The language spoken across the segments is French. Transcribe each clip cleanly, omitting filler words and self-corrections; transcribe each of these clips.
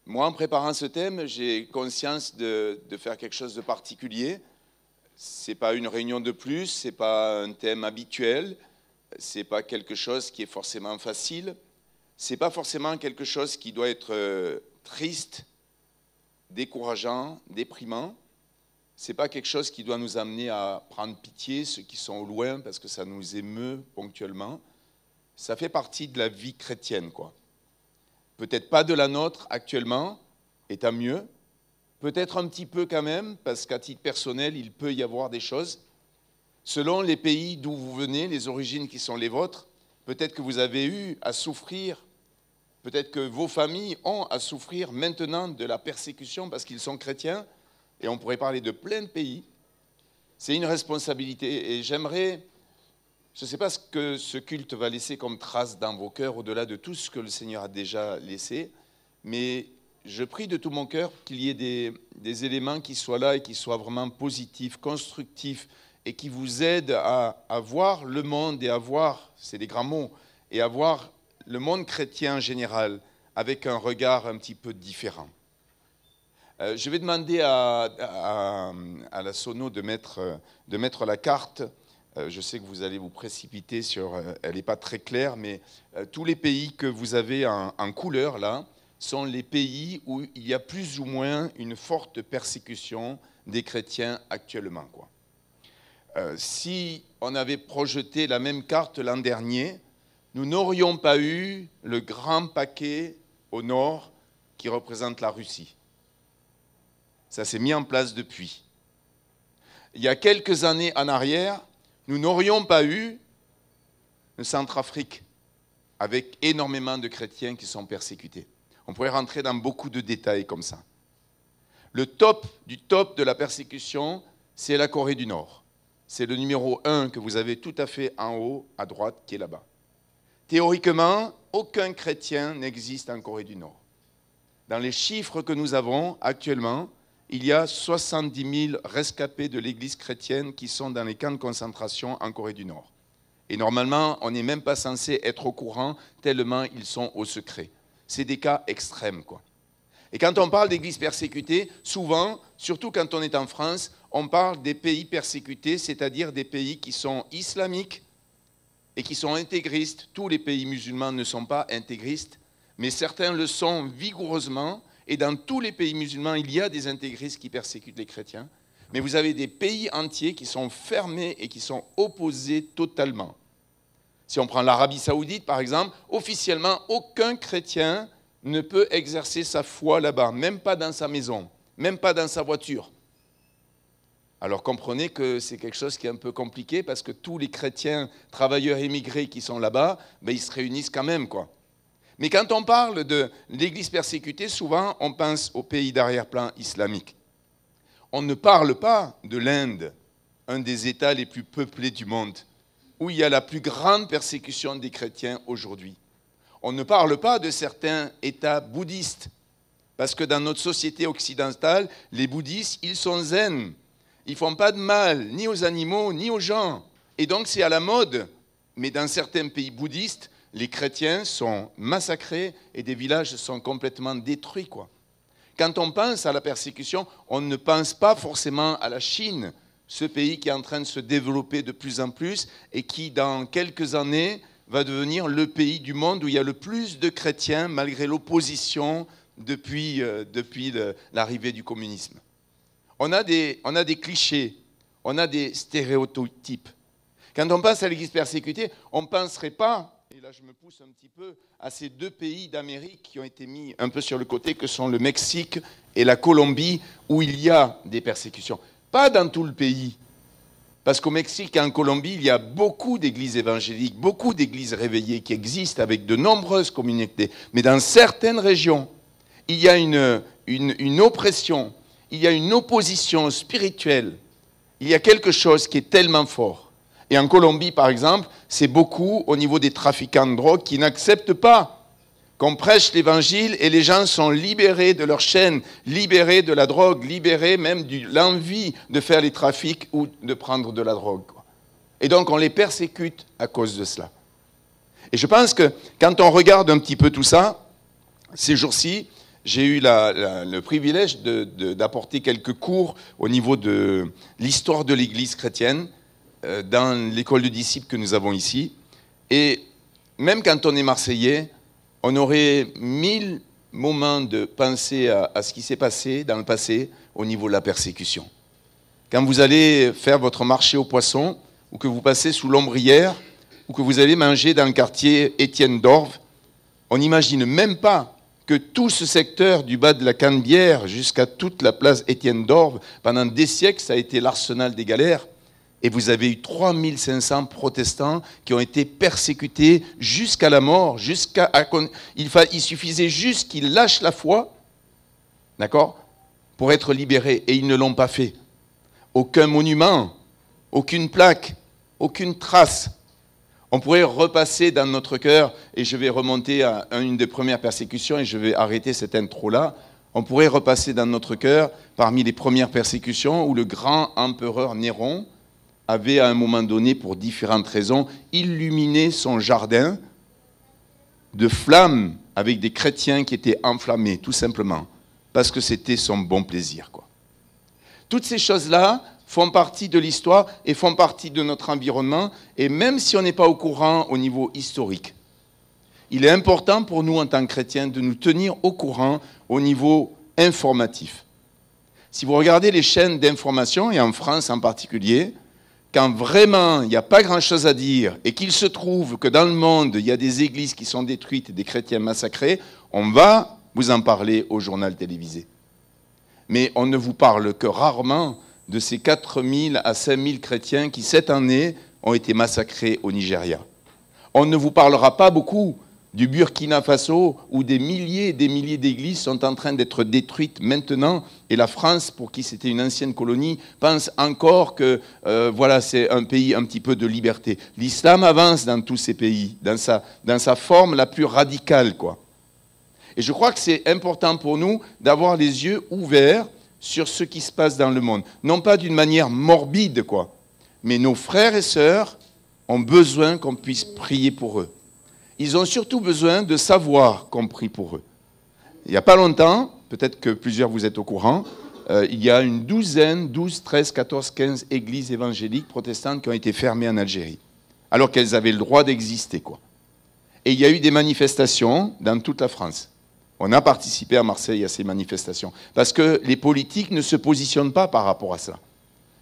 Moi, en préparant ce thème, j'ai conscience de faire quelque chose de particulier. Ce n'est pas une réunion de plus, ce n'est pas un thème habituel, ce n'est pas quelque chose qui est forcément facile, ce n'est pas forcément quelque chose qui doit être triste, décourageant, déprimant. Ce n'est pas quelque chose qui doit nous amener à prendre pitié, ceux qui sont au loin, parce que ça nous émeut ponctuellement. Ça fait partie de la vie chrétienne, quoi. Peut-être pas de la nôtre actuellement, et tant mieux. Peut-être un petit peu quand même, parce qu'à titre personnel, il peut y avoir des choses. Selon les pays d'où vous venez, les origines qui sont les vôtres, peut-être que vous avez eu à souffrir, peut-être que vos familles ont à souffrir maintenant de la persécution parce qu'ils sont chrétiens, et on pourrait parler de plein de pays. C'est une responsabilité, et j'aimerais... Je ne sais pas ce que ce culte va laisser comme trace dans vos cœurs, au-delà de tout ce que le Seigneur a déjà laissé, mais je prie de tout mon cœur qu'il y ait des éléments qui soient là et qui soient vraiment positifs, constructifs, et qui vous aident à voir le monde et à voir, c'est des grands mots, et à voir le monde chrétien en général avec un regard un petit peu différent. Je vais demander à la sono de mettre la carte. Je sais que vous allez vous précipiter sur... elle n'est pas très claire, mais tous les pays que vous avez en couleur, là, sont les pays où il y a plus ou moins une forte persécution des chrétiens actuellement, quoi. Si on avait projeté la même carte l'an dernier, nous n'aurions pas eu le grand paquet au nord qui représente la Russie. Ça s'est mis en place depuis. Il y a quelques années en arrière, nous n'aurions pas eu le Centrafrique avec énormément de chrétiens qui sont persécutés. On pourrait rentrer dans beaucoup de détails comme ça. Le top du top de la persécution, c'est la Corée du Nord. C'est le numéro 1 que vous avez tout à fait en haut, à droite, qui est là-bas. Théoriquement, aucun chrétien n'existe en Corée du Nord. Dans les chiffres que nous avons actuellement, il y a 70 000 rescapés de l'Église chrétienne qui sont dans les camps de concentration en Corée du Nord. Et normalement, on n'est même pas censé être au courant tellement ils sont au secret. C'est des cas extrêmes, quoi. Et quand on parle d'Église persécutée, souvent, surtout quand on est en France, on parle des pays persécutés, c'est-à-dire des pays qui sont islamiques et qui sont intégristes. Tous les pays musulmans ne sont pas intégristes, mais certains le sont vigoureusement. Et dans tous les pays musulmans, il y a des intégristes qui persécutent les chrétiens. Mais vous avez des pays entiers qui sont fermés et qui sont opposés totalement. Si on prend l'Arabie Saoudite, par exemple, officiellement, aucun chrétien ne peut exercer sa foi là-bas, même pas dans sa maison, même pas dans sa voiture. Alors comprenez que c'est quelque chose qui est un peu compliqué parce que tous les chrétiens, travailleurs émigrés qui sont là-bas, ben, ils se réunissent quand même, quoi. Mais quand on parle de l'Église persécutée, souvent on pense aux pays d'arrière-plan islamique. On ne parle pas de l'Inde, un des États les plus peuplés du monde, où il y a la plus grande persécution des chrétiens aujourd'hui. On ne parle pas de certains États bouddhistes, parce que dans notre société occidentale, les bouddhistes, ils sont zen. Ils ne font pas de mal, ni aux animaux, ni aux gens. Et donc c'est à la mode. Mais dans certains pays bouddhistes, les chrétiens sont massacrés et des villages sont complètement détruits, quoi. Quand on pense à la persécution, on ne pense pas forcément à la Chine, ce pays qui est en train de se développer de plus en plus et qui, dans quelques années, va devenir le pays du monde où il y a le plus de chrétiens, malgré l'opposition depuis l'arrivée du communisme. On a des clichés, on a des stéréotypes. Quand on pense à l'Église persécutée, on ne penserait pas, et là je me pousse un petit peu, à ces deux pays d'Amérique qui ont été mis un peu sur le côté, que sont le Mexique et la Colombie, où il y a des persécutions. Pas dans tout le pays, parce qu'au Mexique et en Colombie, il y a beaucoup d'églises évangéliques, beaucoup d'églises réveillées qui existent avec de nombreuses communautés. Mais dans certaines régions, il y a une oppression, il y a une opposition spirituelle, il y a quelque chose qui est tellement fort. Et en Colombie, par exemple, c'est beaucoup au niveau des trafiquants de drogue qui n'acceptent pas qu'on prêche l'évangile et les gens sont libérés de leur chaîne, libérés de la drogue, libérés même de l'envie de faire les trafics ou de prendre de la drogue. Et donc on les persécute à cause de cela. Et je pense que quand on regarde un petit peu tout ça, ces jours-ci, j'ai eu le privilège d'apporter quelques cours au niveau de l'histoire de l'Église chrétienne dans l'école de disciples que nous avons ici. Et même quand on est Marseillais, on aurait 1000 moments de penser à ce qui s'est passé dans le passé au niveau de la persécution. Quand vous allez faire votre marché aux poissons, ou que vous passez sous l'ombrière, ou que vous allez manger dans le quartier Étienne d'Orve, on n'imagine même pas que tout ce secteur du bas de la Canebière jusqu'à toute la place Étienne d'Orve, pendant des siècles, ça a été l'arsenal des galères. Et vous avez eu 3500 protestants qui ont été persécutés jusqu'à la mort, il suffisait juste qu'ils lâchent la foi, d'accord, pour être libérés. Et ils ne l'ont pas fait. Aucun monument, aucune plaque, aucune trace. On pourrait repasser dans notre cœur, et je vais remonter à une des premières persécutions, et je vais arrêter cette intro-là. On pourrait repasser dans notre cœur, parmi les premières persécutions, où le grand empereur Néron avait à un moment donné, pour différentes raisons, illuminé son jardin de flammes avec des chrétiens qui étaient enflammés, tout simplement, parce que c'était son bon plaisir, quoi. Toutes ces choses-là font partie de l'histoire et font partie de notre environnement, et même si on n'est pas au courant au niveau historique, il est important pour nous en tant que chrétiens de nous tenir au courant au niveau informatif. Si vous regardez les chaînes d'information, et en France en particulier, quand vraiment il n'y a pas grand-chose à dire et qu'il se trouve que dans le monde, il y a des églises qui sont détruites et des chrétiens massacrés, on va vous en parler au journal télévisé. Mais on ne vous parle que rarement de ces 4000 à 5000 chrétiens qui, cette année, ont été massacrés au Nigeria. On ne vous parlera pas beaucoup du Burkina Faso, où des milliers et des milliers d'églises sont en train d'être détruites maintenant, et la France, pour qui c'était une ancienne colonie, pense encore que voilà, c'est un pays un petit peu de liberté. L'islam avance dans tous ces pays, dans sa forme la plus radicale, quoi. Et je crois que c'est important pour nous d'avoir les yeux ouverts sur ce qui se passe dans le monde. Non pas d'une manière morbide, quoi, mais nos frères et sœurs ont besoin qu'on puisse prier pour eux. Ils ont surtout besoin de savoir qu'on prie pour eux. Il n'y a pas longtemps, peut-être que plusieurs vous êtes au courant, il y a une douzaine, 12, 13, 14, 15 églises évangéliques protestantes qui ont été fermées en Algérie, alors qu'elles avaient le droit d'exister, quoi. Et il y a eu des manifestations dans toute la France. On a participé à Marseille à ces manifestations, parce que les politiques ne se positionnent pas par rapport à ça.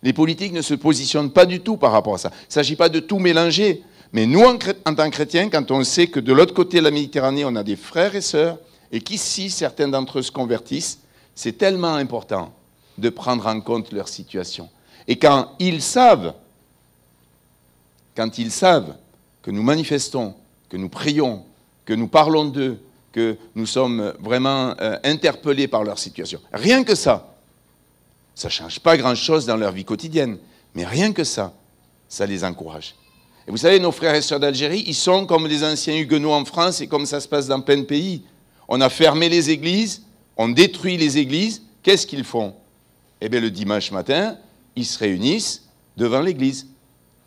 Les politiques ne se positionnent pas du tout par rapport à ça. Il ne s'agit pas de tout mélanger. Mais nous, en tant que chrétiens, quand on sait que de l'autre côté de la Méditerranée, on a des frères et sœurs, et qu'ici, certains d'entre eux se convertissent, c'est tellement important de prendre en compte leur situation. Et quand ils savent que nous manifestons, que nous prions, que nous parlons d'eux, que nous sommes vraiment interpellés par leur situation, rien que ça ne change pas grand-chose dans leur vie quotidienne, mais rien que ça les encourage. Et vous savez, nos frères et sœurs d'Algérie, ils sont comme les anciens huguenots en France et comme ça se passe dans plein de pays. On a fermé les églises, on détruit les églises. Qu'est-ce qu'ils font? Eh bien, le dimanche matin, ils se réunissent devant l'église,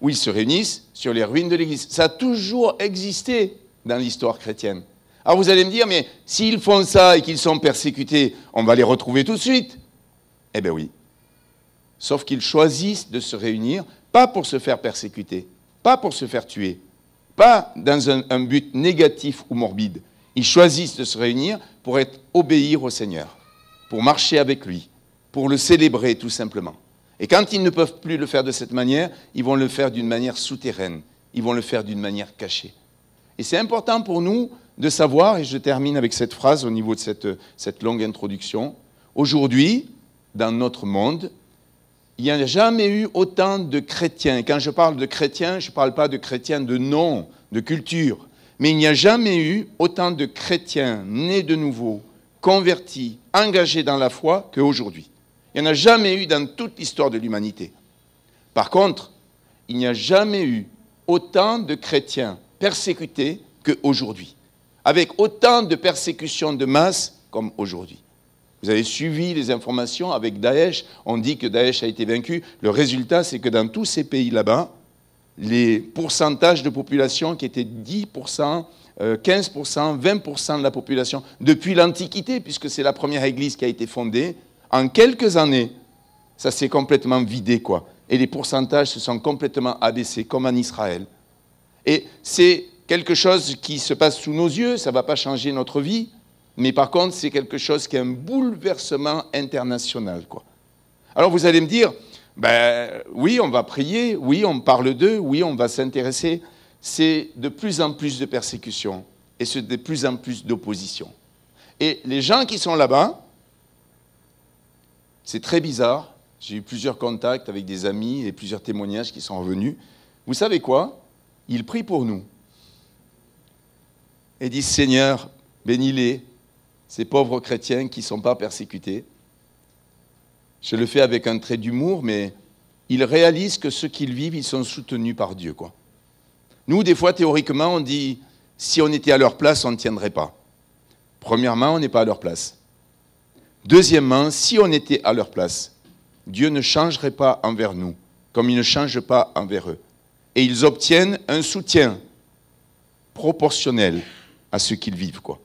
ou ils se réunissent sur les ruines de l'église. Ça a toujours existé dans l'histoire chrétienne. Alors vous allez me dire, mais s'ils font ça et qu'ils sont persécutés, on va les retrouver tout de suite. Eh bien oui. Sauf qu'ils choisissent de se réunir, pas pour se faire persécuter, pas pour se faire tuer, pas dans un but négatif ou morbide. Ils choisissent de se réunir pour obéir au Seigneur, pour marcher avec lui, pour le célébrer tout simplement. Et quand ils ne peuvent plus le faire de cette manière, ils vont le faire d'une manière souterraine, ils vont le faire d'une manière cachée. Et c'est important pour nous de savoir, et je termine avec cette phrase au niveau de cette longue introduction, aujourd'hui, dans notre monde, il n'y a jamais eu autant de chrétiens. Et quand je parle de chrétiens, je ne parle pas de chrétiens de nom, de culture. Mais il n'y a jamais eu autant de chrétiens nés de nouveau, convertis, engagés dans la foi qu'aujourd'hui. Il n'y en a jamais eu dans toute l'histoire de l'humanité. Par contre, il n'y a jamais eu autant de chrétiens persécutés qu'aujourd'hui, avec autant de persécutions de masse comme aujourd'hui. Vous avez suivi les informations avec Daesh, on dit que Daesh a été vaincu. Le résultat, c'est que dans tous ces pays là-bas, les pourcentages de population qui étaient 10% 15%, 20% de la population, depuis l'Antiquité, puisque c'est la première église qui a été fondée. En quelques années, ça s'est complètement vidé, quoi. Et les pourcentages se sont complètement abaissés, comme en Israël. Et c'est quelque chose qui se passe sous nos yeux, ça ne va pas changer notre vie, mais par contre, c'est quelque chose qui est un bouleversement international, quoi. Alors vous allez me dire, ben, oui, on va prier, oui, on parle d'eux, oui, on va s'intéresser. C'est de plus en plus de persécutions et c'est de plus en plus d'opposition. Et les gens qui sont là-bas, c'est très bizarre. J'ai eu plusieurs contacts avec des amis et plusieurs témoignages qui sont revenus. Vous savez quoi? Ils prient pour nous. Et disent, Seigneur, bénis-les, ces pauvres chrétiens qui ne sont pas persécutés. Je le fais avec un trait d'humour, mais ils réalisent que ceux qu'ils vivent, ils sont soutenus par Dieu, quoi. Nous, des fois, théoriquement, on dit, si on était à leur place, on ne tiendrait pas. Premièrement, on n'est pas à leur place. Deuxièmement, si on était à leur place, Dieu ne changerait pas envers nous, comme il ne change pas envers eux. Et ils obtiennent un soutien proportionnel à ce qu'ils vivent, quoi.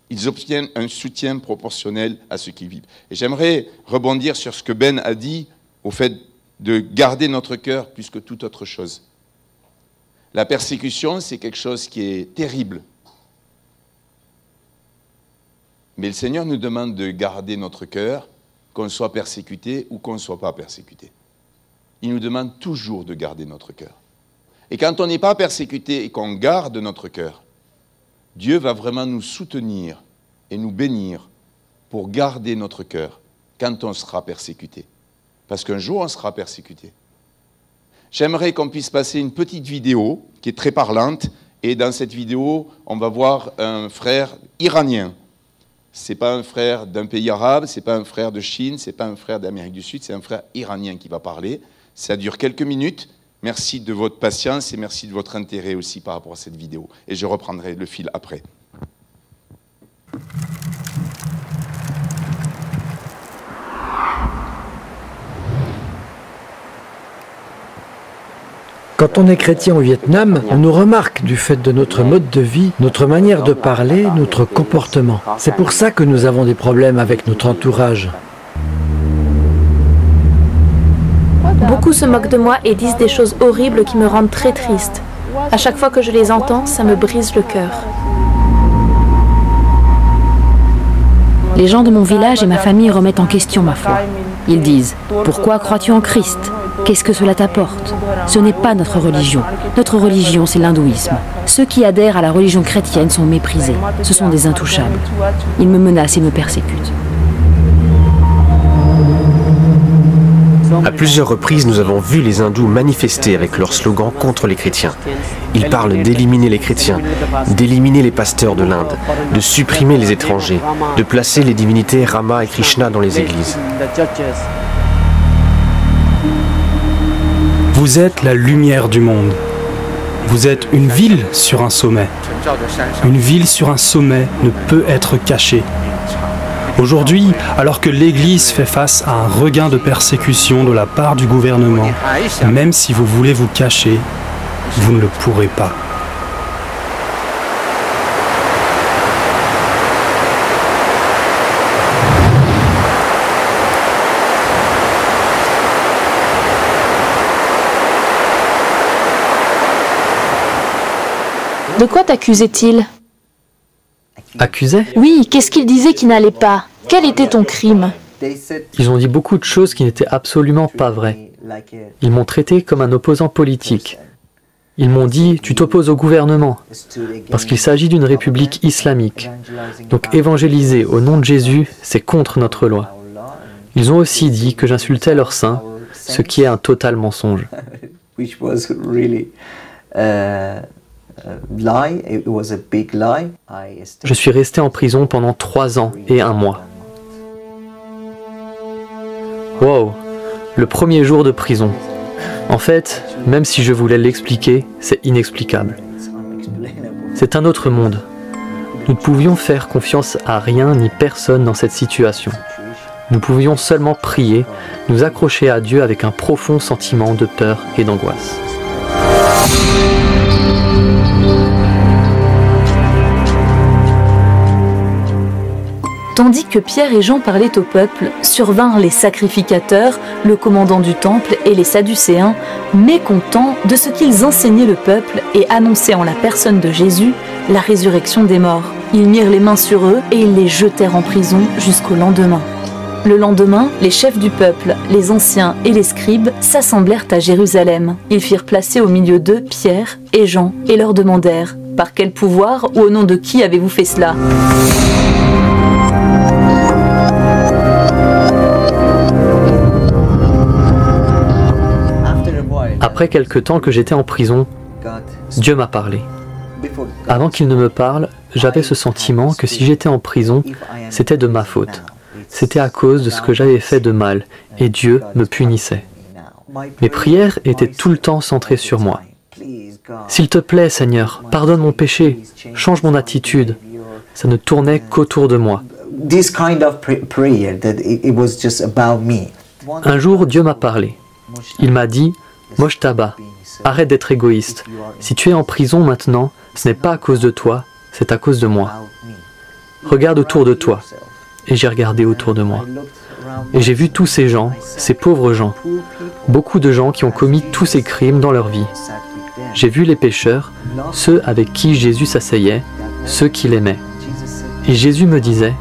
Ils obtiennent un soutien proportionnel à ce qu'ils vivent. Et j'aimerais rebondir sur ce que Ben a dit, au fait de garder notre cœur plus que toute autre chose. La persécution, c'est quelque chose qui est terrible. Mais le Seigneur nous demande de garder notre cœur, qu'on soit persécuté ou qu'on ne soit pas persécuté. Il nous demande toujours de garder notre cœur. Et quand on n'est pas persécuté et qu'on garde notre cœur, Dieu va vraiment nous soutenir et nous bénir pour garder notre cœur quand on sera persécuté. Parce qu'un jour, on sera persécuté. J'aimerais qu'on puisse passer une petite vidéo qui est très parlante. Et dans cette vidéo, on va voir un frère iranien. Ce n'est pas un frère d'un pays arabe, ce n'est pas un frère de Chine, ce n'est pas un frère d'Amérique du Sud, c'est un frère iranien qui va parler. Ça dure quelques minutes. Merci de votre patience et merci de votre intérêt aussi par rapport à cette vidéo. Et je reprendrai le fil après. Quand on est chrétien au Vietnam, on nous remarque du fait de notre mode de vie, notre manière de parler, notre comportement. C'est pour ça que nous avons des problèmes avec notre entourage. Beaucoup se moquent de moi et disent des choses horribles qui me rendent très triste. À chaque fois que je les entends, ça me brise le cœur. Les gens de mon village et ma famille remettent en question ma foi. Ils disent « Pourquoi crois-tu en Christ ? Qu'est-ce que cela t'apporte ?» Ce n'est pas notre religion. Notre religion, c'est l'hindouisme. Ceux qui adhèrent à la religion chrétienne sont méprisés. Ce sont des intouchables. Ils me menacent et me persécutent. À plusieurs reprises, nous avons vu les hindous manifester avec leurs slogans contre les chrétiens. Ils parlent d'éliminer les chrétiens, d'éliminer les pasteurs de l'Inde, de supprimer les étrangers, de placer les divinités Rama et Krishna dans les églises. Vous êtes la lumière du monde. Vous êtes une ville sur un sommet. Une ville sur un sommet ne peut être cachée. Aujourd'hui, alors que l'Église fait face à un regain de persécution de la part du gouvernement, même si vous voulez vous cacher, vous ne le pourrez pas. De quoi t'accusait-il? Accusé? Oui, qu'est-ce qu'il disait qui n'allait pas? Quel était ton crime? Ils ont dit beaucoup de choses qui n'étaient absolument pas vraies. Ils m'ont traité comme un opposant politique. Ils m'ont dit « tu t'opposes au gouvernement » parce qu'il s'agit d'une république islamique. Donc évangéliser au nom de Jésus, c'est contre notre loi. Ils ont aussi dit que j'insultais leurs saints, ce qui est un total mensonge. Je suis resté en prison pendant 3 ans et 1 mois. Wow, le premier jour de prison. En fait, même si je voulais l'expliquer, c'est inexplicable. C'est un autre monde. Nous ne pouvions faire confiance à rien ni personne dans cette situation. Nous pouvions seulement prier, nous accrocher à Dieu avec un profond sentiment de peur et d'angoisse. Tandis que Pierre et Jean parlaient au peuple, survinrent les sacrificateurs, le commandant du temple et les Sadducéens, mécontents de ce qu'ils enseignaient le peuple et annonçaient en la personne de Jésus la résurrection des morts. Ils mirent les mains sur eux et ils les jetèrent en prison jusqu'au lendemain. Le lendemain, les chefs du peuple, les anciens et les scribes s'assemblèrent à Jérusalem. Ils firent placer au milieu d'eux Pierre et Jean et leur demandèrent « Par quel pouvoir ou au nom de qui avez-vous fait cela ?» Après quelque temps que j'étais en prison, Dieu m'a parlé. Avant qu'il ne me parle, j'avais ce sentiment que si j'étais en prison, c'était de ma faute. C'était à cause de ce que j'avais fait de mal, et Dieu me punissait. Mes prières étaient tout le temps centrées sur moi. S'il te plaît, Seigneur, pardonne mon péché, change mon attitude. Ça ne tournait qu'autour de moi. Un jour, Dieu m'a parlé. Il m'a dit, Mojtaba, arrête d'être égoïste. Si tu es en prison maintenant, ce n'est pas à cause de toi, c'est à cause de moi. Regarde autour de toi. Et j'ai regardé autour de moi. Et j'ai vu tous ces gens, ces pauvres gens, beaucoup de gens qui ont commis tous ces crimes dans leur vie. J'ai vu les pécheurs, ceux avec qui Jésus s'asseyait, ceux qu'il aimait. Et Jésus me disait,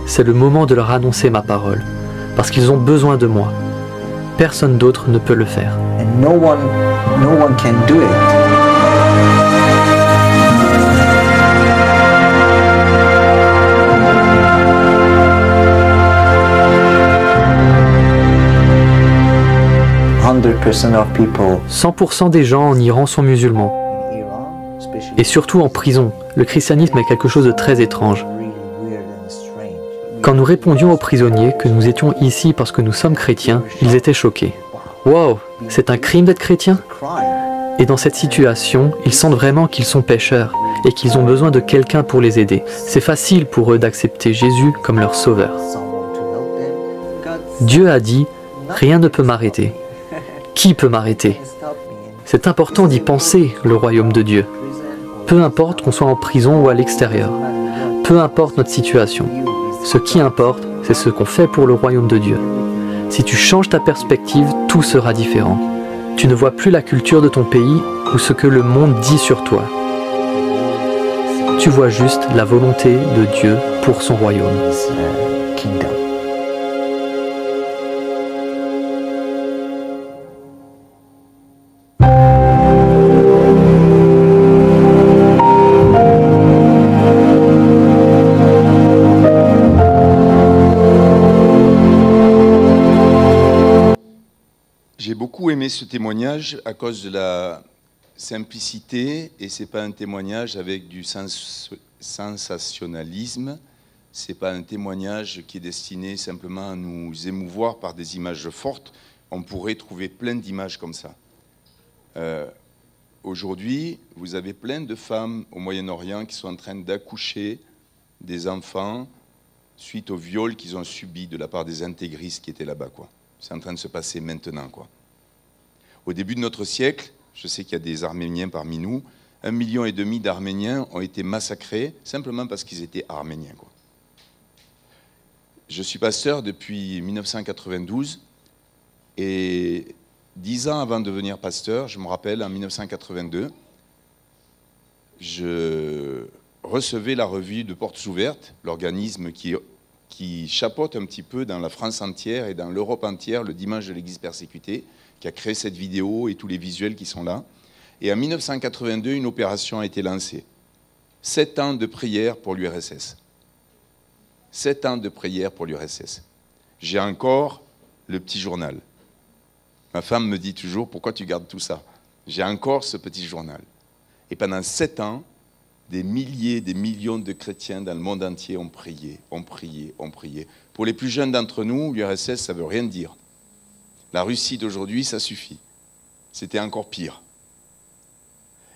c'est le moment de leur annoncer ma parole, parce qu'ils ont besoin de moi. Personne d'autre ne peut le faire. No one can do it. 100% des gens en Iran sont musulmans. Et surtout en prison, le christianisme est quelque chose de très étrange. Quand nous répondions aux prisonniers que nous étions ici parce que nous sommes chrétiens, ils étaient choqués. Wow, c'est un crime d'être chrétien? Et dans cette situation, ils sentent vraiment qu'ils sont pécheurs et qu'ils ont besoin de quelqu'un pour les aider. C'est facile pour eux d'accepter Jésus comme leur sauveur. Dieu a dit, rien ne peut m'arrêter. Qui peut m'arrêter? C'est important d'y penser, le royaume de Dieu. Peu importe qu'on soit en prison ou à l'extérieur. Peu importe notre situation. Ce qui importe, c'est ce qu'on fait pour le royaume de Dieu. Si tu changes ta perspective, tout sera différent. Tu ne vois plus la culture de ton pays ou ce que le monde dit sur toi. Tu vois juste la volonté de Dieu pour son royaume. J'ai beaucoup aimé ce témoignage à cause de la simplicité, et ce n'est pas un témoignage avec du sensationnalisme, ce n'est pas un témoignage qui est destiné simplement à nous émouvoir par des images fortes. On pourrait trouver plein d'images comme ça. Aujourd'hui, vous avez plein de femmes au Moyen-Orient qui sont en train d'accoucher des enfants suite au viol qu'ils ont subi de la part des intégristes qui étaient là-bas, quoi. C'est en train de se passer maintenant, quoi. Au début de notre siècle, je sais qu'il y a des Arméniens parmi nous, 1,5 million d'Arméniens ont été massacrés simplement parce qu'ils étaient arméniens, quoi. Je suis pasteur depuis 1992 et 10 ans avant de devenir pasteur, je me rappelle, en 1982, je recevais la revue de Portes Ouvertes, l'organisme qui chapeaute un petit peu dans la France entière et dans l'Europe entière le dimanche de l'Église persécutée, qui a créé cette vidéo et tous les visuels qui sont là. Et en 1982, une opération a été lancée. 7 ans de prière pour l'URSS. 7 ans de prière pour l'URSS. J'ai encore le petit journal. Ma femme me dit toujours, pourquoi tu gardes tout ça? J'ai encore ce petit journal. Et pendant 7 ans, des milliers, des millions de chrétiens dans le monde entier ont prié, ont prié, ont prié. Pour les plus jeunes d'entre nous, l'URSS, ça ne veut rien dire. La Russie d'aujourd'hui, ça suffit. C'était encore pire.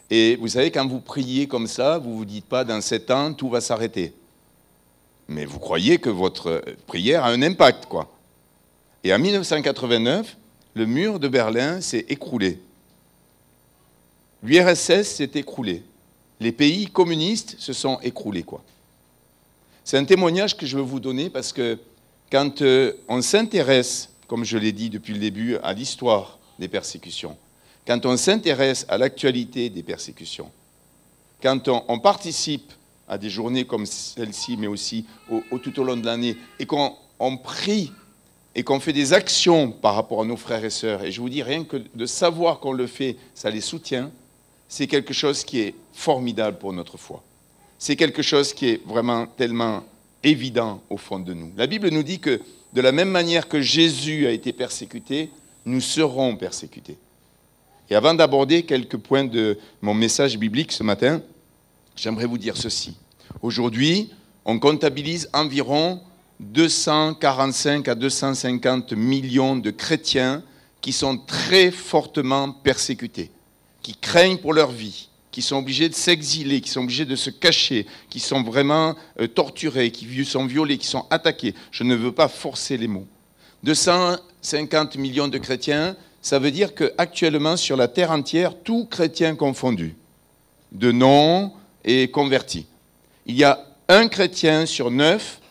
Et vous savez, quand vous priez comme ça, vous ne vous dites pas, dans 7 ans, tout va s'arrêter. Mais vous croyez que votre prière a un impact, quoi. Et en 1989, le mur de Berlin s'est écroulé. L'URSS s'est écroulé. Les pays communistes se sont écroulés, quoi. C'est un témoignage que je veux vous donner parce que quand on s'intéresse, comme je l'ai dit depuis le début, à l'histoire des persécutions, quand on s'intéresse à l'actualité des persécutions, quand on participe à des journées comme celle-ci, mais aussi tout au long de l'année, et qu'on prie et qu'on fait des actions par rapport à nos frères et sœurs, et je vous dis, rien que de savoir qu'on le fait, ça les soutient, c'est quelque chose qui est formidable pour notre foi. C'est quelque chose qui est vraiment tellement évident au fond de nous. La Bible nous dit que de la même manière que Jésus a été persécuté, nous serons persécutés. Et avant d'aborder quelques points de mon message biblique ce matin, j'aimerais vous dire ceci. Aujourd'hui, on comptabilise environ 245 à 250 millions de chrétiens qui sont très fortement persécutés, qui craignent pour leur vie, qui sont obligés de s'exiler, qui sont obligés de se cacher, qui sont vraiment torturés, qui sont violés, qui sont attaqués. Je ne veux pas forcer les mots. 250 millions de chrétiens, ça veut dire qu'actuellement, sur la terre entière, tout chrétien confondu, de non et converti, il y a un chrétien sur 9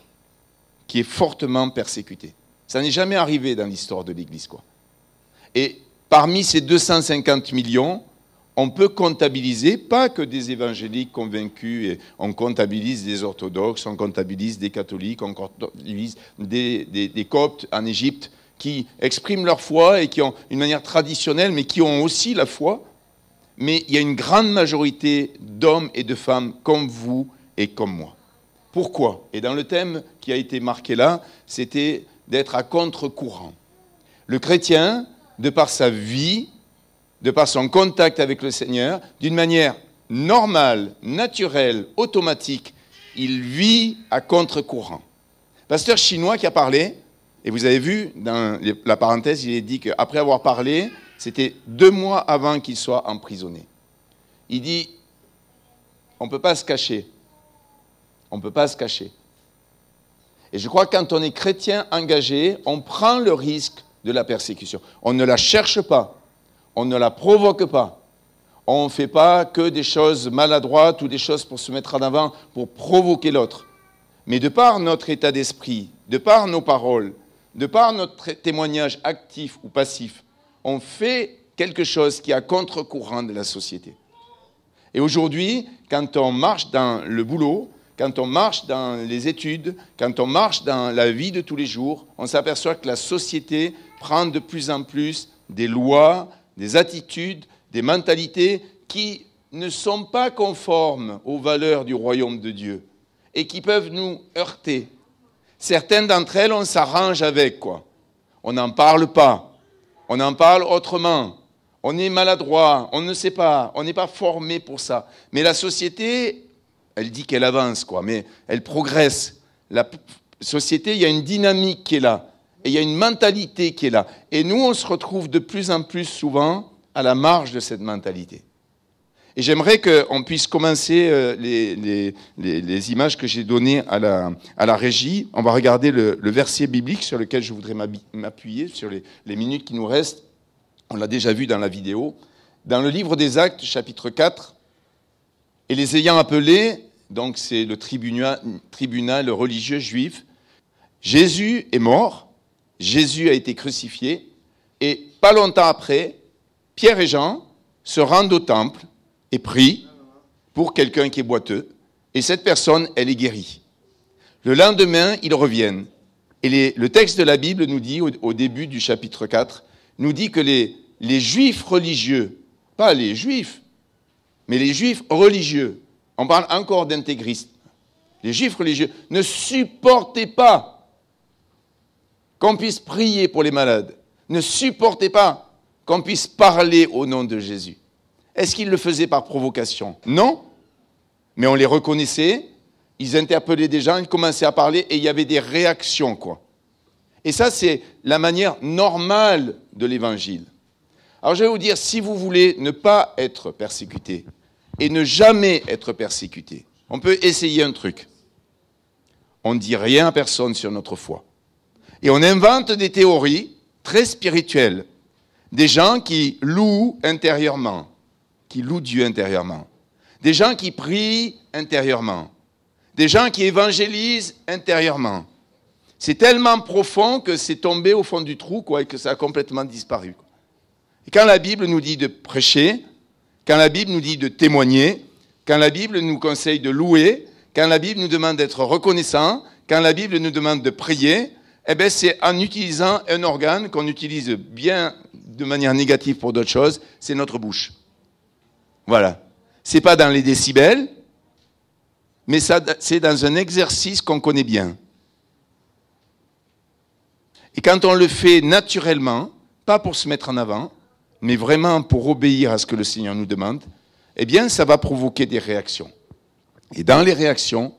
qui est fortement persécuté. Ça n'est jamais arrivé dans l'histoire de l'Église, quoi. Et parmi ces 250 millions, on peut comptabiliser, pas que des évangéliques convaincus, et on comptabilise des orthodoxes, on comptabilise des catholiques, on comptabilise des coptes en Égypte qui expriment leur foi et qui ont une manière traditionnelle, mais qui ont aussi la foi. Mais il y a une grande majorité d'hommes et de femmes comme vous et comme moi. Pourquoi? Et dans le thème qui a été marqué là, c'était d'être à contre-courant. Le chrétien, de par sa vie, de par son contact avec le Seigneur, d'une manière normale, naturelle, automatique, il vit à contre-courant. Pasteur chinois qui a parlé, et vous avez vu dans la parenthèse, il est dit qu'après avoir parlé, c'était 2 mois avant qu'il soit emprisonné. Il dit, on ne peut pas se cacher. On ne peut pas se cacher. Et je crois que quand on est chrétien engagé, on prend le risque de la persécution. On ne la cherche pas. On ne la provoque pas. On ne fait pas que des choses maladroites ou des choses pour se mettre en avant, pour provoquer l'autre. Mais de par notre état d'esprit, de par nos paroles, de par notre témoignage actif ou passif, on fait quelque chose qui est à contre-courant de la société. Et aujourd'hui, quand on marche dans le boulot, quand on marche dans les études, quand on marche dans la vie de tous les jours, on s'aperçoit que la société prend de plus en plus des lois, des attitudes, des mentalités qui ne sont pas conformes aux valeurs du royaume de Dieu et qui peuvent nous heurter. Certaines d'entre elles, on s'arrange avec, quoi. On n'en parle pas. On en parle autrement. On est maladroit, on ne sait pas, on n'est pas formé pour ça. Mais la société, elle dit qu'elle avance, quoi, mais elle progresse. La société, il y a une dynamique qui est là. Et il y a une mentalité qui est là. Et nous, on se retrouve de plus en plus souvent à la marge de cette mentalité. Et j'aimerais qu'on puisse commencer les images que j'ai données à la régie. On va regarder le verset biblique sur lequel je voudrais m'appuyer, sur les minutes qui nous restent. On l'a déjà vu dans la vidéo. Dans le livre des Actes, chapitre 4, « Et les ayant appelés », donc c'est le tribunal religieux juif, Jésus est mort, Jésus a été crucifié, et pas longtemps après, Pierre et Jean se rendent au temple et prient pour quelqu'un qui est boiteux, et cette personne, elle est guérie. Le lendemain, ils reviennent. Et le texte de la Bible nous dit, au début du chapitre 4, nous dit que les juifs religieux, pas les juifs, mais les juifs religieux, on parle encore d'intégristes, les juifs religieux ne supportaient pas qu'on puisse prier pour les malades, ne supportaient pas qu'on puisse parler au nom de Jésus. Est-ce qu'ils le faisaient par provocation? Non, mais on les reconnaissait, ils interpellaient des gens, ils commençaient à parler et il y avait des réactions, quoi. Et ça, c'est la manière normale de l'évangile. Alors je vais vous dire, si vous voulez ne pas être persécuté et ne jamais être persécuté, on peut essayer un truc. On ne dit rien à personne sur notre foi. Et on invente des théories très spirituelles. Des gens qui louent intérieurement, qui louent Dieu intérieurement. Des gens qui prient intérieurement. Des gens qui évangélisent intérieurement. C'est tellement profond que c'est tombé au fond du trou, quoi, et que ça a complètement disparu. Et quand la Bible nous dit de prêcher, quand la Bible nous dit de témoigner, quand la Bible nous conseille de louer, quand la Bible nous demande d'être reconnaissant, quand la Bible nous demande de prier, eh bien c'est en utilisant un organe qu'on utilise bien de manière négative pour d'autres choses, c'est notre bouche. Voilà. C'est pas dans les décibels, mais c'est dans un exercice qu'on connaît bien. Et quand on le fait naturellement, pas pour se mettre en avant, mais vraiment pour obéir à ce que le Seigneur nous demande, eh bien, ça va provoquer des réactions. Et dans les réactions,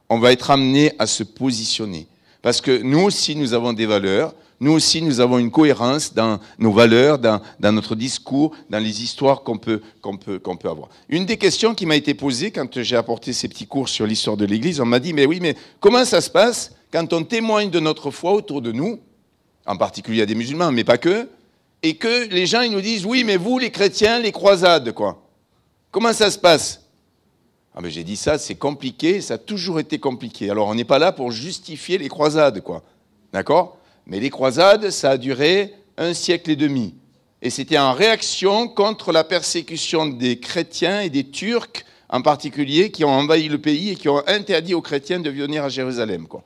on va être amené à se positionner. Parce que nous aussi, nous avons des valeurs, nous aussi, nous avons une cohérence dans nos valeurs, dans notre discours, dans les histoires qu'on peut avoir. Une des questions qui m'a été posée quand j'ai apporté ces petits cours sur l'histoire de l'Église, on m'a dit, mais oui, mais comment ça se passe quand on témoigne de notre foi autour de nous, en particulier à des musulmans, mais pas que, et que les gens ils nous disent, oui, mais vous, les chrétiens, les croisades, quoi. Comment ça se passe? Ah ben j'ai dit ça, c'est compliqué, ça a toujours été compliqué. Alors on n'est pas là pour justifier les croisades, quoi. D'accord? Mais les croisades, ça a duré 1 siècle et demi. Et c'était en réaction contre la persécution des chrétiens et des Turcs, en particulier, qui ont envahi le pays et qui ont interdit aux chrétiens de venir à Jérusalem, quoi.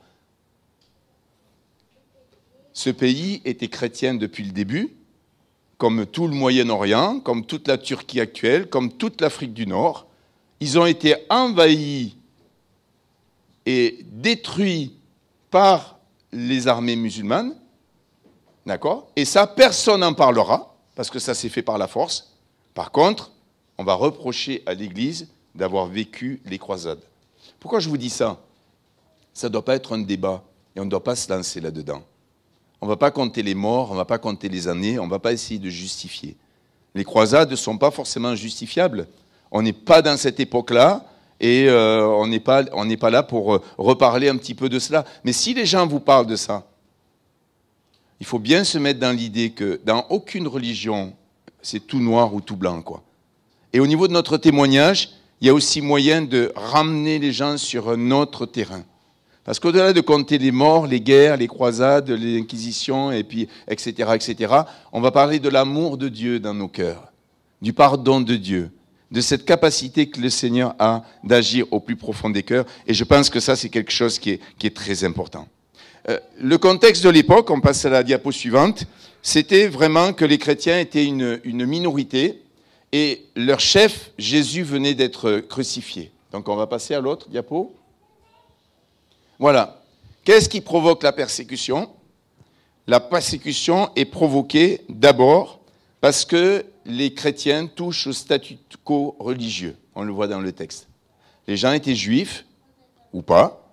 Ce pays était chrétien depuis le début, comme tout le Moyen-Orient, comme toute la Turquie actuelle, comme toute l'Afrique du Nord. Ils ont été envahis et détruits par les armées musulmanes, d'accord? Et ça, personne n'en parlera, parce que ça s'est fait par la force. Par contre, on va reprocher à l'Église d'avoir vécu les croisades. Pourquoi je vous dis ça? Ça ne doit pas être un débat, et on ne doit pas se lancer là-dedans. On ne va pas compter les morts, on ne va pas compter les années, on ne va pas essayer de justifier. Les croisades ne sont pas forcément justifiables. On n'est pas dans cette époque-là, et on n'est pas là pour reparler un petit peu de cela. Mais si les gens vous parlent de ça, il faut bien se mettre dans l'idée que dans aucune religion, c'est tout noir ou tout blanc, quoi. Et au niveau de notre témoignage, il y a aussi moyen de ramener les gens sur un autre terrain. Parce qu'au-delà de compter les morts, les guerres, les croisades, les inquisitions, et puis, etc., on va parler de l'amour de Dieu dans nos cœurs, du pardon de Dieu, de cette capacité que le Seigneur a d'agir au plus profond des cœurs. Et je pense que ça, c'est quelque chose qui est très important. Le contexte de l'époque, on passe à la diapo suivante, c'était vraiment que les chrétiens étaient une minorité et leur chef, Jésus, venait d'être crucifié. Donc on va passer à l'autre diapo. Voilà. Qu'est-ce qui provoque la persécution? La persécution est provoquée d'abord parce que les chrétiens touchent au statu quo religieux. On le voit dans le texte. Les gens étaient juifs, ou pas,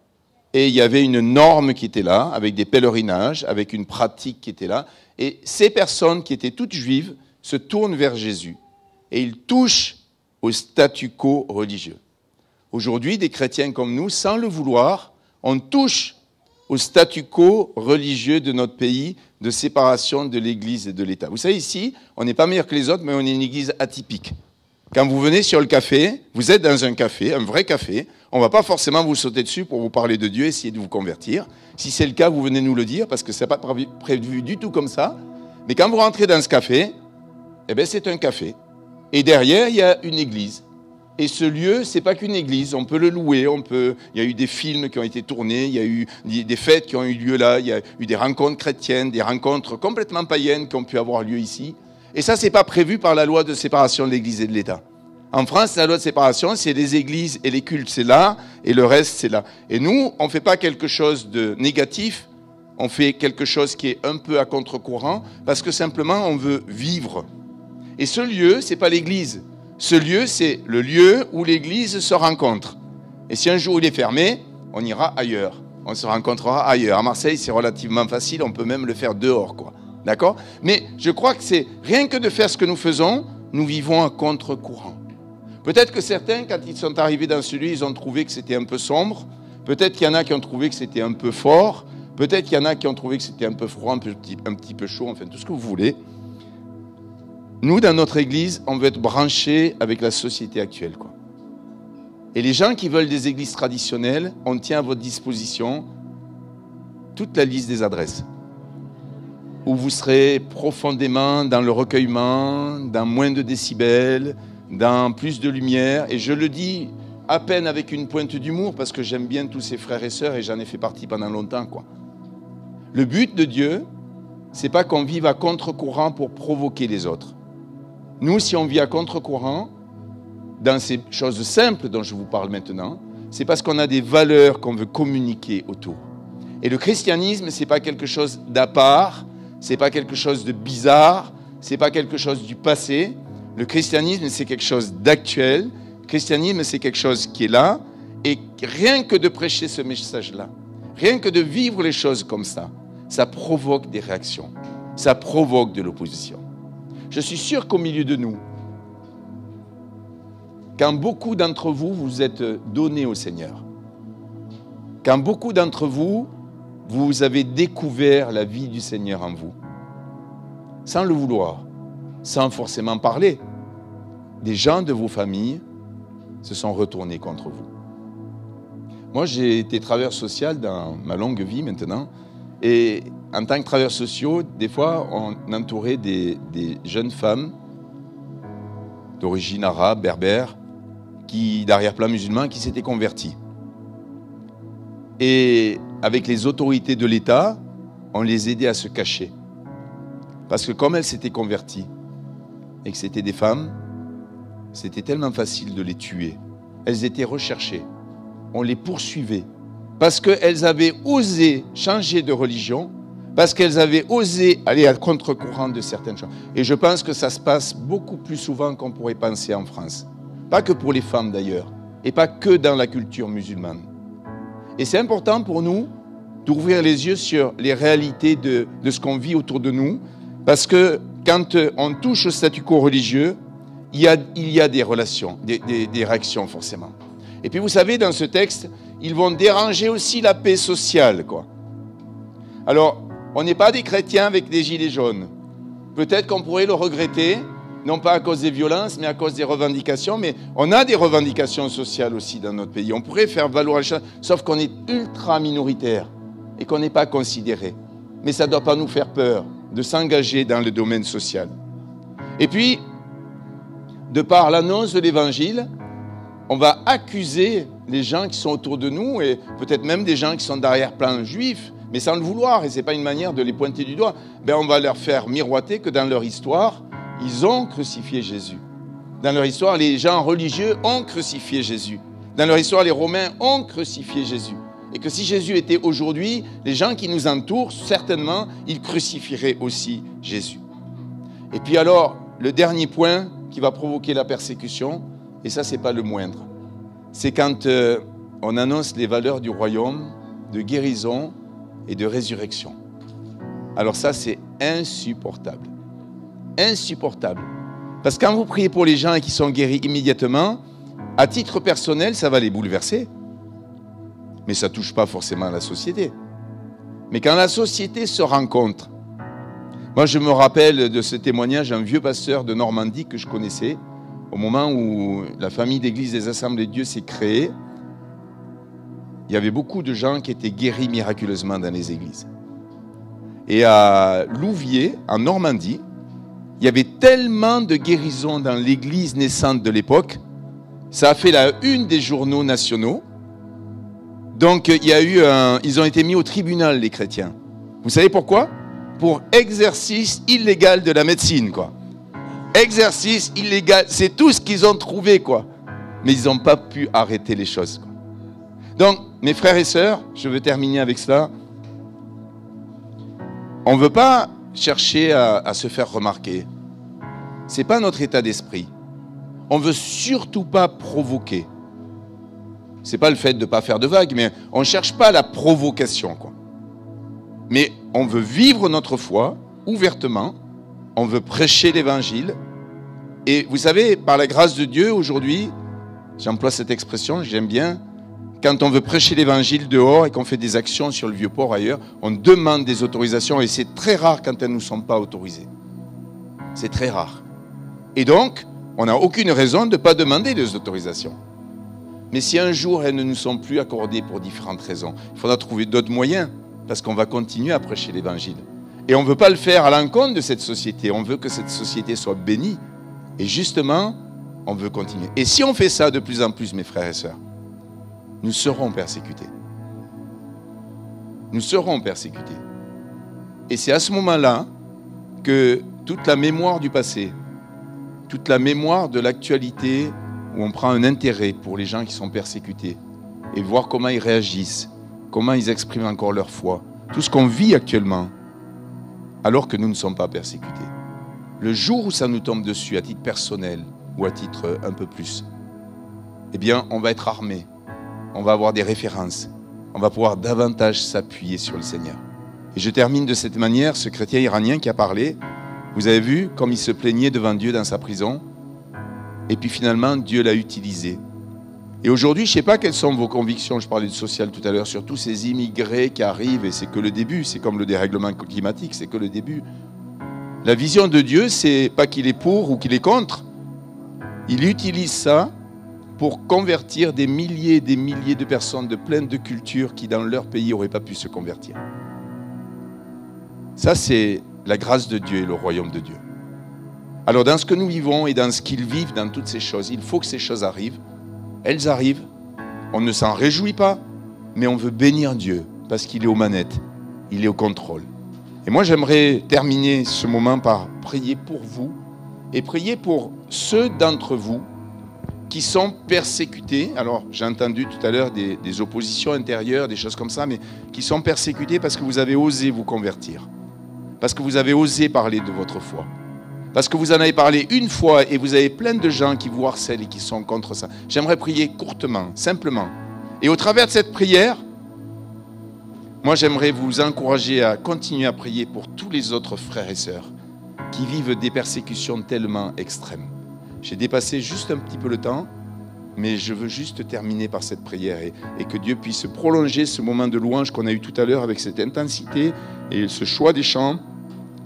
et il y avait une norme qui était là, avec des pèlerinages, avec une pratique qui était là, et ces personnes qui étaient toutes juives se tournent vers Jésus, et ils touchent au statu quo religieux. Aujourd'hui, des chrétiens comme nous, sans le vouloir, on touche au statu quo religieux de notre pays, de séparation de l'Église et de l'État. Vous savez, ici, on n'est pas meilleur que les autres, mais on est une Église atypique. Quand vous venez sur le café, vous êtes dans un café, un vrai café, on ne va pas forcément vous sauter dessus pour vous parler de Dieu, essayer de vous convertir. Si c'est le cas, vous venez nous le dire, parce que ce n'est pas prévu du tout comme ça. Mais quand vous rentrez dans ce café, eh bien, c'est un café. Et derrière, il y a une église. Et ce lieu, c'est pas qu'une église, on peut le louer, il y a eu des films qui ont été tournés, il y a eu des fêtes qui ont eu lieu là, il y a eu des rencontres chrétiennes, des rencontres complètement païennes qui ont pu avoir lieu ici. Et ça, c'est pas prévu par la loi de séparation de l'église et de l'État. En France, la loi de séparation, c'est les églises et les cultes, c'est là, et le reste, c'est là. Et nous, on fait pas quelque chose de négatif, on fait quelque chose qui est un peu à contre-courant, parce que simplement, on veut vivre. Et ce lieu, c'est pas l'église. Ce lieu, c'est le lieu où l'Église se rencontre. Et si un jour il est fermé, on ira ailleurs. On se rencontrera ailleurs. À Marseille, c'est relativement facile, on peut même le faire dehors, quoi. D'accord? Mais je crois que c'est rien que de faire ce que nous faisons, nous vivons à contre-courant. Peut-être que certains, quand ils sont arrivés dans ce lieu, ils ont trouvé que c'était un peu sombre. Peut-être qu'il y en a qui ont trouvé que c'était un peu fort. Peut-être qu'il y en a qui ont trouvé que c'était un peu froid, un petit peu chaud, enfin tout ce que vous voulez. Nous, dans notre Église, on veut être branchés avec la société actuelle, quoi. Et les gens qui veulent des églises traditionnelles, on tient à votre disposition toute la liste des adresses, où vous serez profondément dans le recueillement, dans moins de décibels, dans plus de lumière. Et je le dis à peine avec une pointe d'humour, parce que j'aime bien tous ces frères et sœurs, et j'en ai fait partie pendant longtemps, quoi. Le but de Dieu, c'est pas qu'on vive à contre-courant pour provoquer les autres. Nous, si on vit à contre-courant, dans ces choses simples dont je vous parle maintenant, c'est parce qu'on a des valeurs qu'on veut communiquer autour. Et le christianisme, c'est pas quelque chose d'à part, c'est pas quelque chose de bizarre, c'est pas quelque chose du passé. Le christianisme, c'est quelque chose d'actuel. Le christianisme, c'est quelque chose qui est là. Et rien que de prêcher ce message-là, rien que de vivre les choses comme ça provoque des réactions. Ça provoque de l'opposition. Je suis sûr qu'au milieu de nous, quand beaucoup d'entre vous vous êtes donnés au Seigneur, quand beaucoup d'entre vous, vous avez découvert la vie du Seigneur en vous, sans le vouloir, sans forcément parler, des gens de vos familles se sont retournés contre vous. Moi, j'ai été travailleur social dans ma longue vie maintenant, et en tant que travailleurs sociaux, des fois, on entourait des jeunes femmes d'origine arabe, berbère, d'arrière-plan musulman, qui s'étaient converties. Et avec les autorités de l'État, on les aidait à se cacher. Parce que comme elles s'étaient converties, et que c'était des femmes, c'était tellement facile de les tuer. Elles étaient recherchées. On les poursuivait. Parce qu'elles avaient osé changer de religion, parce qu'elles avaient osé aller à contre-courant de certaines choses. Et je pense que ça se passe beaucoup plus souvent qu'on pourrait penser en France. Pas que pour les femmes d'ailleurs, et pas que dans la culture musulmane. Et c'est important pour nous d'ouvrir les yeux sur les réalités de ce qu'on vit autour de nous, parce que quand on touche au statu quo religieux, il y a des relations, des réactions forcément. Et puis vous savez, dans ce texte, ils vont déranger aussi la paix sociale, quoi. Alors, on n'est pas des chrétiens avec des gilets jaunes. Peut-être qu'on pourrait le regretter, non pas à cause des violences, mais à cause des revendications. Mais on a des revendications sociales aussi dans notre pays. On pourrait faire valoir les choses, sauf qu'on est ultra minoritaire et qu'on n'est pas considéré. Mais ça ne doit pas nous faire peur de s'engager dans le domaine social. Et puis, de par l'annonce de l'Évangile, on va accuser les gens qui sont autour de nous, et peut-être même des gens qui sont d'arrière-plan juif, mais sans le vouloir, et ce n'est pas une manière de les pointer du doigt. On va leur faire miroiter que dans leur histoire, ils ont crucifié Jésus. Dans leur histoire, les gens religieux ont crucifié Jésus. Dans leur histoire, les Romains ont crucifié Jésus. Et que si Jésus était aujourd'hui, les gens qui nous entourent, certainement, ils crucifieraient aussi Jésus. Et puis alors, le dernier point qui va provoquer la persécution, et ça, ce n'est pas le moindre, c'est quand on annonce les valeurs du royaume, de guérison et de résurrection. Alors ça, c'est insupportable. Insupportable. Parce que quand vous priez pour les gens qui sont guéris immédiatement, à titre personnel, ça va les bouleverser. Mais ça ne touche pas forcément la société. Mais quand la société se rencontre, moi je me rappelle de ce témoignage d'un vieux pasteur de Normandie que je connaissais, au moment où la famille d'église des Assemblées de Dieu s'est créée. Il y avait beaucoup de gens qui étaient guéris miraculeusement dans les églises. Et à Louviers, en Normandie, il y avait tellement de guérisons dans l'église naissante de l'époque, ça a fait la une des journaux nationaux. Donc ils ont été mis au tribunal, les chrétiens. Vous savez pourquoi? Pour exercice illégal de la médecine, quoi. Exercice illégal, c'est tout ce qu'ils ont trouvé, quoi. Mais ils n'ont pas pu arrêter les choses, quoi. Donc, mes frères et sœurs, je veux terminer avec cela. On ne veut pas chercher à se faire remarquer. Ce n'est pas notre état d'esprit. On ne veut surtout pas provoquer. Ce n'est pas le fait de ne pas faire de vagues, mais on ne cherche pas la provocation, quoi. Mais on veut vivre notre foi ouvertement, on veut prêcher l'évangile. Et vous savez, par la grâce de Dieu, aujourd'hui, j'emploie cette expression, j'aime bien, quand on veut prêcher l'évangile dehors et qu'on fait des actions sur le Vieux-Port ailleurs, on demande des autorisations et c'est très rare quand elles ne nous sont pas autorisées. C'est très rare. Et donc, on n'a aucune raison de ne pas demander des autorisations. Mais si un jour elles ne nous sont plus accordées pour différentes raisons, il faudra trouver d'autres moyens, parce qu'on va continuer à prêcher l'Évangile. Et on ne veut pas le faire à l'encontre de cette société, on veut que cette société soit bénie. Et justement, on veut continuer. Et si on fait ça de plus en plus, mes frères et sœurs, nous serons persécutés. Nous serons persécutés. Et c'est à ce moment-là que toute la mémoire du passé, toute la mémoire de l'actualité, où on prend un intérêt pour les gens qui sont persécutés, et voir comment ils réagissent, comment ils expriment encore leur foi, tout ce qu'on vit actuellement, alors que nous ne sommes pas persécutés. Le jour où ça nous tombe dessus, à titre personnel, ou à titre un peu plus, eh bien, on va être armé, on va avoir des références, on va pouvoir davantage s'appuyer sur le Seigneur. Et je termine de cette manière, ce chrétien iranien qui a parlé, vous avez vu comme il se plaignait devant Dieu dans sa prison, et puis finalement, Dieu l'a utilisé. Et aujourd'hui, je ne sais pas quelles sont vos convictions, je parlais de social tout à l'heure, sur tous ces immigrés qui arrivent, et c'est que le début, c'est comme le dérèglement climatique, c'est que le début. La vision de Dieu, c'est pas qu'il est pour ou qu'il est contre, il utilise ça pour convertir des milliers de personnes de plein de cultures qui dans leur pays n'auraient pas pu se convertir. Ça, c'est la grâce de Dieu et le royaume de Dieu. Alors dans ce que nous vivons et dans ce qu'ils vivent, dans toutes ces choses, il faut que ces choses arrivent. Elles arrivent, on ne s'en réjouit pas, mais on veut bénir Dieu parce qu'il est aux manettes, il est au contrôle. Et moi j'aimerais terminer ce moment par prier pour vous et prier pour ceux d'entre vous qui sont persécutés. Alors j'ai entendu tout à l'heure des oppositions intérieures, des choses comme ça, mais qui sont persécutés parce que vous avez osé vous convertir, parce que vous avez osé parler de votre foi. Parce que vous en avez parlé une fois et vous avez plein de gens qui vous harcèlent et qui sont contre ça. J'aimerais prier courtement, simplement. Et au travers de cette prière, moi j'aimerais vous encourager à continuer à prier pour tous les autres frères et sœurs qui vivent des persécutions tellement extrêmes. J'ai dépassé juste un petit peu le temps, mais je veux juste terminer par cette prière et que Dieu puisse prolonger ce moment de louange qu'on a eu tout à l'heure avec cette intensité et ce choix des chants.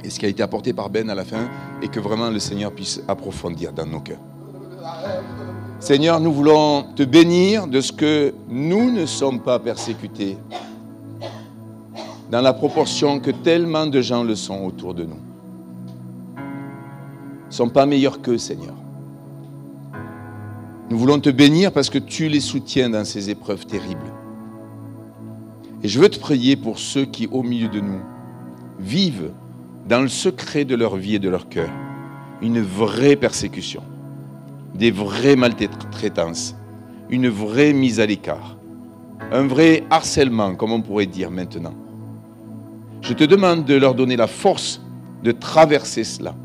Et ce qui a été apporté par Ben à la fin, et que vraiment le Seigneur puisse approfondir dans nos cœurs. Seigneur, nous voulons te bénir de ce que nous ne sommes pas persécutés, dans la proportion que tellement de gens le sont autour de nous. Nous ne sommes pas meilleurs qu'eux, Seigneur. Nous voulons te bénir parce que tu les soutiens dans ces épreuves terribles. Et je veux te prier pour ceux qui, au milieu de nous, vivent dans le secret de leur vie et de leur cœur, une vraie persécution, des vraies maltraitances, une vraie mise à l'écart, un vrai harcèlement, comme on pourrait dire maintenant. Je te demande de leur donner la force de traverser cela.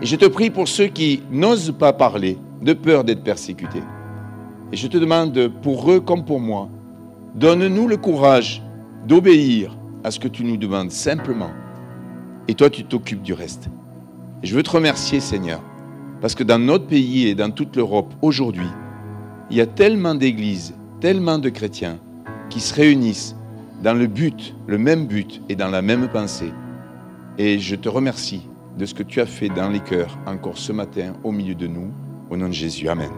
Et je te prie pour ceux qui n'osent pas parler, de peur d'être persécutés. Et je te demande pour eux comme pour moi, donne-nous le courage d'obéir à ce que tu nous demandes simplement. Et toi, tu t'occupes du reste. Et je veux te remercier, Seigneur, parce que dans notre pays et dans toute l'Europe, aujourd'hui, il y a tellement d'églises, tellement de chrétiens qui se réunissent dans le but, le même but et dans la même pensée. Et je te remercie de ce que tu as fait dans les cœurs encore ce matin au milieu de nous. Au nom de Jésus, Amen.